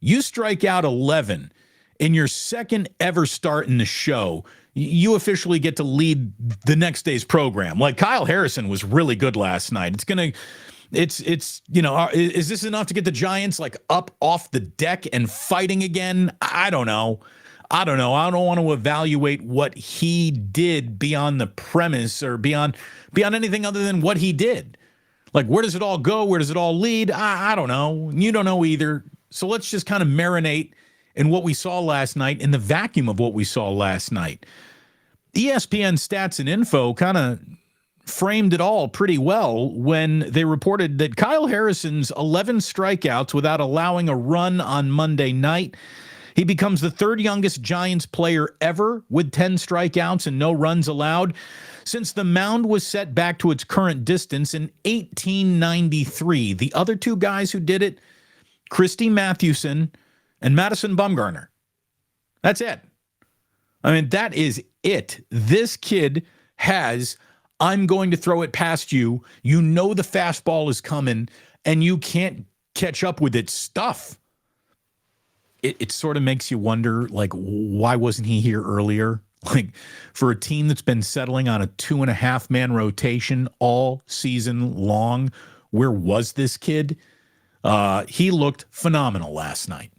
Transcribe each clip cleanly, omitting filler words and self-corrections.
You strike out 11 in your second ever start in the show. You officially get to lead the next day's program. Like, Kyle Harrison was really good last night. Is this enough to get the Giants like up off the deck and fighting again? I don't know. I don't want to evaluate what he did beyond the premise or beyond anything other than what he did. Like, where does it all go? Where does it all lead? I don't know. You don't know either. So let's just kind of marinate in what we saw last night, in the vacuum of what we saw last night. ESPN Stats and Info kind of framed it all pretty well when they reported that Kyle Harrison's 11 strikeouts without allowing a run on Monday night. He becomes the third youngest Giants player ever with 10 strikeouts and no runs allowed since the mound was set back to its current distance in 1893. The other two guys who did it, Christy Mathewson and Madison Bumgarner. That's it. I mean, that is it. This kid has, I'm going to throw it past you. You know the fastball is coming, and you can't catch up with its stuff. It sort of makes you wonder, like, why wasn't he here earlier? Like, for a team that's been settling on a 2.5-man rotation all season long, where was this kid? He looked phenomenal last night.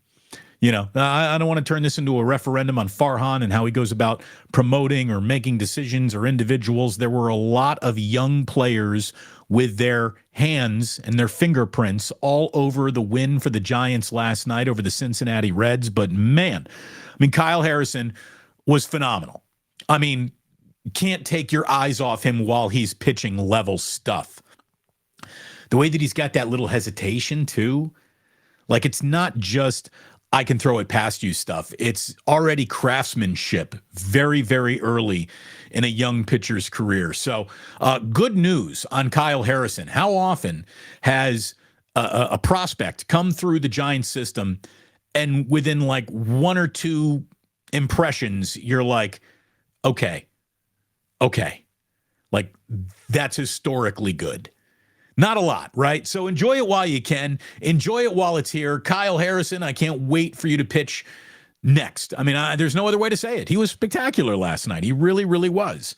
You know, I don't want to turn this into a referendum on Farhan and how he goes about promoting or making decisions or individuals. There were a lot of young players with their hands and their fingerprints all over the win for the Giants last night over the Cincinnati Reds. But man, I mean, Kyle Harrison was phenomenal. I mean, can't take your eyes off him while he's pitching level stuff. The way that he's got that little hesitation too, like, it's not just I can throw it past you stuff. It's already craftsmanship very, very early in a young pitcher's career. So good news on Kyle Harrison. How often has a prospect come through the Giants system and within like one or two impressions, you're like, okay, like, that's historically good. Not a lot, right? So enjoy it while you can. Enjoy it while it's here. Kyle Harrison, I can't wait for you to pitch next. I mean, there's no other way to say it. He was spectacular last night. He really, really was.